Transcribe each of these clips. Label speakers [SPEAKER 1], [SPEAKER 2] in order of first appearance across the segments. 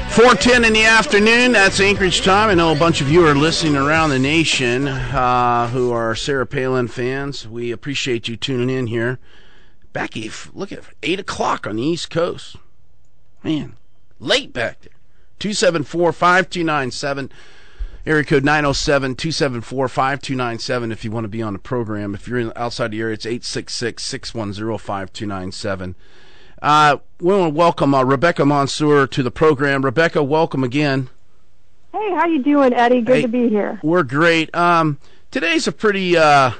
[SPEAKER 1] 4:10 in the afternoon, that's Anchorage time. I know a bunch of you are listening around the nation who are Sarah Palin fans. We appreciate you tuning in here. Becky, look at 8 o'clock on the East Coast. Man, late back there. 274-5297, area code 907-274-5297 if you want to be on the program. If you're outside the area, it's 866-610-5297. We want to welcome Rebecca Mansour to the program. Rebecca, welcome again.
[SPEAKER 2] Hey, how you doing, Eddie? Good to be here.
[SPEAKER 1] We're great. Today's a pretty, I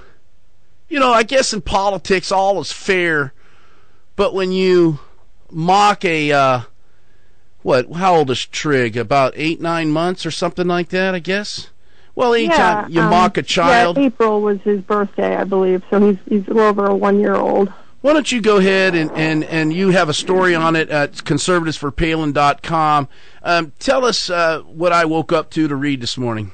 [SPEAKER 1] guess in politics all is fair, but when you mock a, how old is Trigg? About 8-9 months or something like that, I guess? Well, anytime you mock a child.
[SPEAKER 2] Yeah, April was his birthday, I believe, so he's a little over a 1-year-old.
[SPEAKER 1] Why don't you go ahead and you have a story on it at conservativesforpalin.com. Tell us what I woke up to read this morning.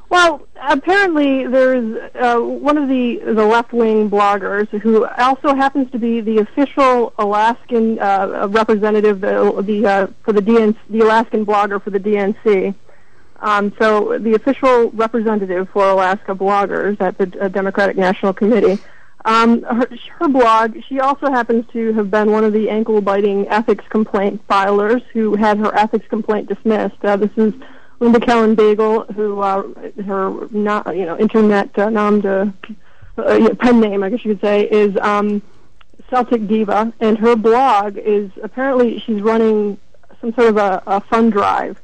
[SPEAKER 2] Well, apparently there's one of the left-wing bloggers who also happens to be the official Alaskan representative for the Alaskan blogger for the DNC. So the official representative for Alaska bloggers at the Democratic National Committee. Her blog, she also happens to have been one of the ankle-biting ethics complaint filers who had her ethics complaint dismissed. This is Linda Kellen Bagel, who her internet pen name, I guess you could say, is Celtic Diva, and her blog is apparently she's running some sort of a fund drive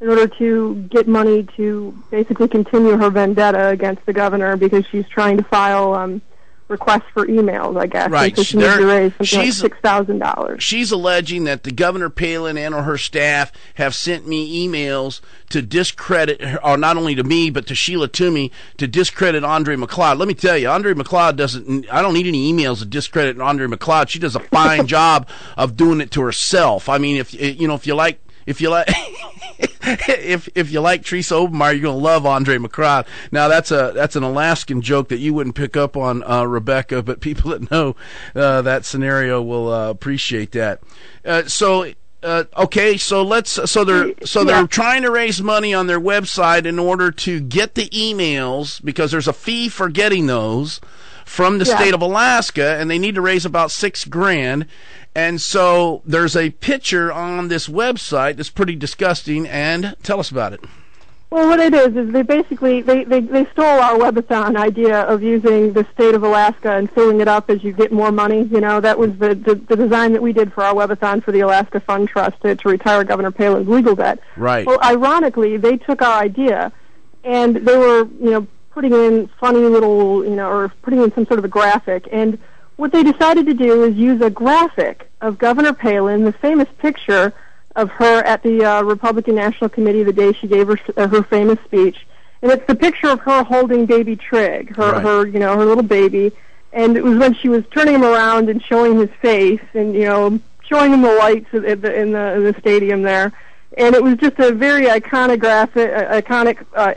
[SPEAKER 2] in order to get money to basically continue her vendetta against the governor because she's trying to file requests for emails, I guess.
[SPEAKER 1] Right.
[SPEAKER 2] So she needs to raise something like $6,000.
[SPEAKER 1] She's alleging that the Governor Palin and or her staff have sent me emails to discredit, or not only to me, but to Sheila Toomey, to discredit Andre McLeod. Let me tell you, Andre McLeod I don't need any emails to discredit Andre McLeod. She does a fine job of doing it to herself. I mean, if you like if you like Teresa Obermeyer, you're gonna love Andre McLeod. Now that's an Alaskan joke that you wouldn't pick up on, Rebecca, but people that know that scenario will appreciate that. They're trying to raise money on their website in order to get the emails because there's a fee for getting those from the state of Alaska, and they need to raise about $6,000. And so there's a picture on this website that's pretty disgusting, and tell us about it.
[SPEAKER 2] Well, what it is they basically they stole our webathon idea of using the state of Alaska and filling it up as you get more money. You know, that was the design that we did for our webathon for the Alaska Fund Trust to retire Governor Palin's legal debt.
[SPEAKER 1] Right.
[SPEAKER 2] Well, ironically, they took our idea and they were, putting in funny little, or putting in some sort of a graphic. And what they decided to do is use a graphic of Governor Palin, the famous picture of her at the Republican National Committee the day she gave her famous speech, and it's the picture of her holding baby Trigg, her little baby, and it was when she was turning him around and showing his face and showing him the lights in the stadium there, and it was just a very iconic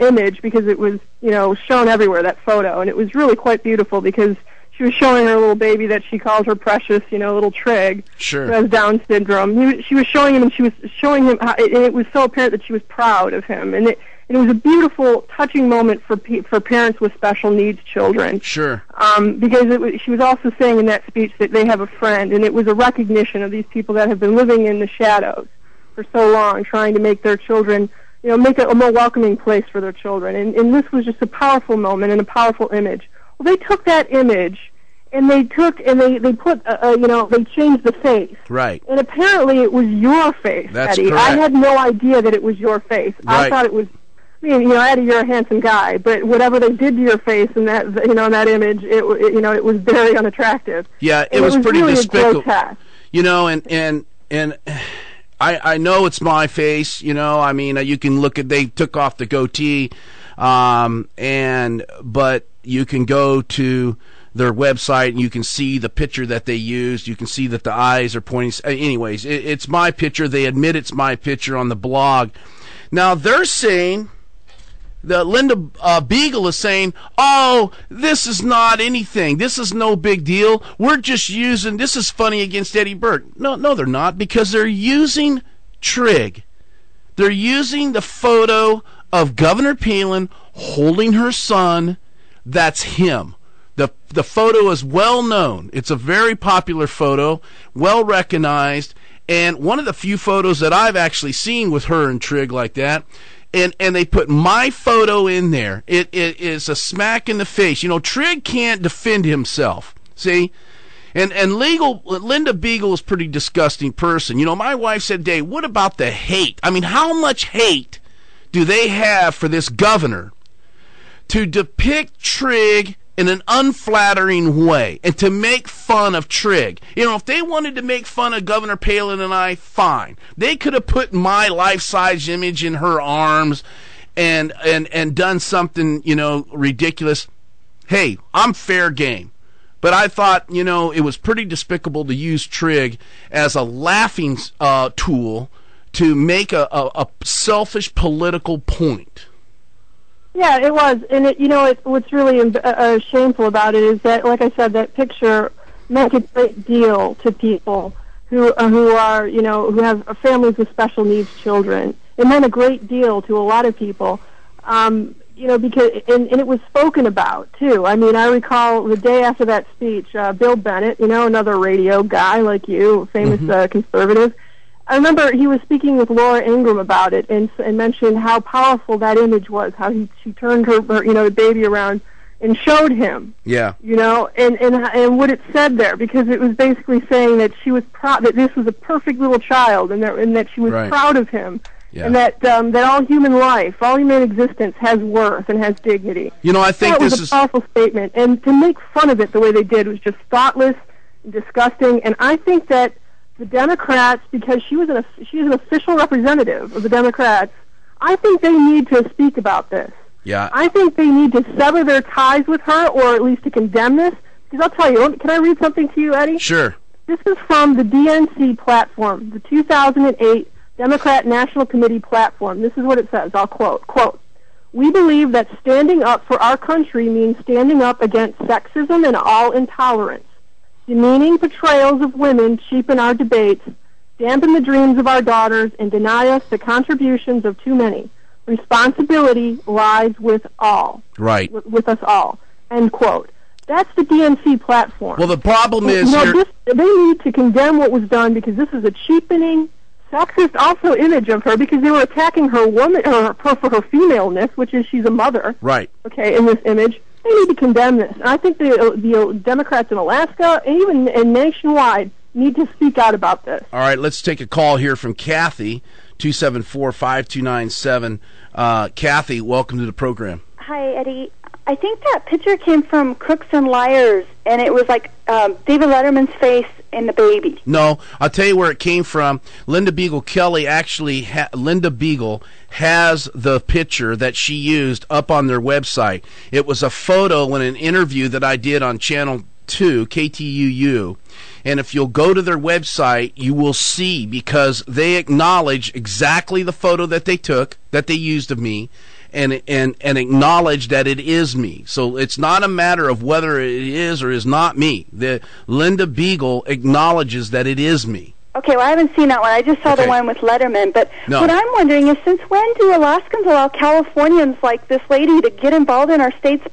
[SPEAKER 2] image because it was shown everywhere, that photo, and it was really quite beautiful because she was showing her little baby that she called her precious, little Trigg,
[SPEAKER 1] sure,
[SPEAKER 2] who has Down syndrome. She was showing him, and she was showing him, and it was so apparent that she was proud of him. And it was a beautiful, touching moment for parents with special needs children.
[SPEAKER 1] Sure.
[SPEAKER 2] Because she was also saying in that speech that they have a friend, and it was a recognition of these people that have been living in the shadows for so long, trying to make their children, make it a more welcoming place for their children. And this was just a powerful moment and a powerful image. Well, they took that image and they put they changed the face.
[SPEAKER 1] Right.
[SPEAKER 2] And apparently it was your face,
[SPEAKER 1] That's
[SPEAKER 2] Eddie.
[SPEAKER 1] correct.
[SPEAKER 2] I had no idea that it was your face.
[SPEAKER 1] Right.
[SPEAKER 2] I thought it was, Eddie, you're a handsome guy, but whatever they did to your face in that, in that image, it was very unattractive.
[SPEAKER 1] Yeah, it was pretty
[SPEAKER 2] really
[SPEAKER 1] despicable.
[SPEAKER 2] Grotesque.
[SPEAKER 1] And I know it's my face, you can look at, they took off the goatee, but you can go to their website and you can see the picture that they used. You can see that the eyes are pointing. Anyways, it's my picture. They admit it's my picture on the blog. Now they're saying that Linda Beagle is saying, oh, this is not anything. This is no big deal. We're just using, this is funny against Eddie Burke. No, they're not, because they're using Trigg. They're using the photo of Governor Palin holding her son. That's him. The photo is well known. It's a very popular photo, well recognized, and one of the few photos that I've actually seen with her and Trig like that. And they put my photo in there. It is a smack in the face. You know, Trig can't defend himself. See? And Linda Beagle is a pretty disgusting person. You know, my wife said, Dave, what about the hate? I mean, how much hate do they have for this governor to depict Trig in an unflattering way and to make fun of Trig? You know, if they wanted to make fun of Governor Palin and I, fine. They could have put my life-size image in her arms and done something, you know, ridiculous. Hey, I'm fair game. But I thought, you know, it was pretty despicable to use Trig as a laughing tool to make a selfish political point.
[SPEAKER 2] Yeah, it was, and what's really shameful about it is that, like I said, that picture meant a great deal to people who are, you know, who have families with special needs children. It meant a great deal to a lot of people, you know, because and it was spoken about too. I mean, I recall the day after that speech, Bill Bennett, you know, another radio guy like you, famous conservative. I remember he was speaking with Laura Ingraham about it and mentioned how powerful that image was, how she turned her you know, the baby around and showed him. Yeah. You know, and what it said there, because it was basically saying that she was proud, that this was a perfect little child, and that she was proud of him. Yeah. And that all human life, all human existence has worth and has dignity.
[SPEAKER 1] You know, I think this
[SPEAKER 2] is a powerful statement, and to make fun of it the way they did was just thoughtless and disgusting. And I think that the Democrats, because she was an official representative of the Democrats, I think they need to speak about this.
[SPEAKER 1] Yeah.
[SPEAKER 2] I think they need to sever their ties with her, or at least to condemn this. Because I'll tell you, can I read something to you, Eddie?
[SPEAKER 1] Sure.
[SPEAKER 2] This is from the DNC platform, the 2008 Democrat National Committee platform. This is what it says. I'll quote, "We believe that standing up for our country means standing up against sexism and all intolerance. Demeaning portrayals of women cheapen our debates, dampen the dreams of our daughters, and deny us the contributions of too many. Responsibility lies with all."
[SPEAKER 1] Right.
[SPEAKER 2] With us all. End quote. That's the DNC platform.
[SPEAKER 1] Well, the problem is
[SPEAKER 2] they need to condemn what was done, because this is a cheapening, sexist also image of her, because they were attacking her for her femaleness, which is she's a mother.
[SPEAKER 1] Right.
[SPEAKER 2] Okay, in this image. They need to condemn this. And I think the Democrats in Alaska and even nationwide need to speak out about this.
[SPEAKER 1] All right, let's take a call here from Kathy, 274-5297. Kathy, welcome to the program.
[SPEAKER 3] Hi, Eddie. I think that picture came from Crooks and Liars, and it was like David Letterman's face and the baby.
[SPEAKER 1] No, I'll tell you where it came from. Linda Beagle Kelly actually, Linda Beagle has the picture that she used up on their website. It was a photo in an interview that I did on Channel 2, KTUU. And if you'll go to their website, you will see, because they acknowledge exactly the photo that they took, that they used of me, and acknowledge that it is me. So it's not a matter of whether it is or is not me. The Linda Beagle acknowledges that it is me.
[SPEAKER 3] Okay, well, I haven't seen that one. I just saw the one with Letterman. But what I'm wondering is, since when do Alaskans allow Californians like this lady to get involved in our state's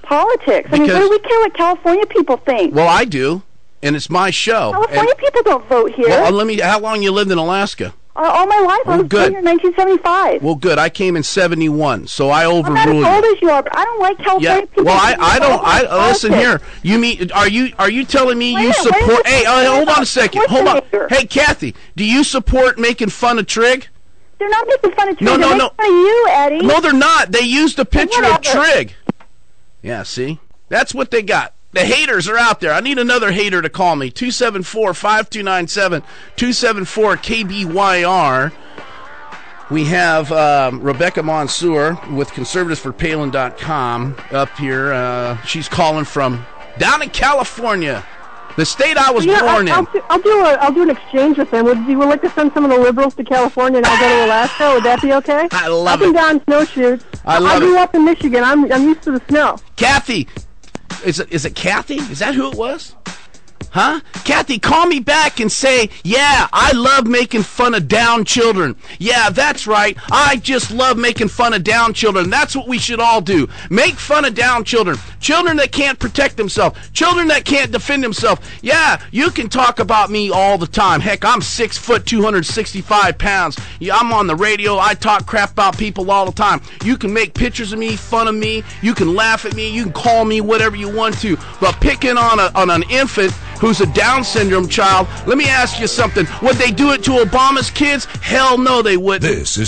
[SPEAKER 3] politics? I mean, what do we care what California people think?
[SPEAKER 1] Well, I do, and it's my show.
[SPEAKER 3] California people don't vote here.
[SPEAKER 1] Well, how long you lived in Alaska?
[SPEAKER 3] All my life. I was born here in 1975.
[SPEAKER 1] Well, good. I came in 71, so I overruled
[SPEAKER 3] you. I'm not as old as you are, but I don't like California people.
[SPEAKER 1] Well, I don't. Listen here. You mean are you telling me you support? Hey, hold on a second. Hold on. Hey, Kathy, do you support making fun of Trig?
[SPEAKER 3] They're not making fun of Trig.
[SPEAKER 1] No.
[SPEAKER 3] They're making fun of you, Eddie.
[SPEAKER 1] No, they're not. They used a picture of Trig. Yeah, see, that's what they got. The haters are out there. I need another hater to call me. 274-5297, 274-KBYR. We have Rebecca Mansour with conservatives4palin.com up here. She's calling from down in California, the state I was born in.
[SPEAKER 2] I'll do an exchange with them. Would you like to send some of the liberals to California and I'll go to Alaska? Would that be okay?
[SPEAKER 1] I love it.
[SPEAKER 2] I've been down snowshoes. I grew up in Michigan. I'm used to the snow.
[SPEAKER 1] Kathy. Is it Kathy? Is that who it was? Huh? Kathy, call me back and say, yeah, I love making fun of down children. Yeah, that's right. I just love making fun of down children. That's what we should all do. Make fun of down children. Children that can't protect themselves. Children that can't defend themselves. Yeah, you can talk about me all the time. Heck, I'm 6 foot, 265 pounds. Yeah, I'm on the radio. I talk crap about people all the time. You can make pictures of me, fun of me. You can laugh at me. You can call me whatever you want to. But picking on an infant who's a Down syndrome child, let me ask you something. Would they do it to Obama's kids? Hell no, they wouldn't.
[SPEAKER 4] This is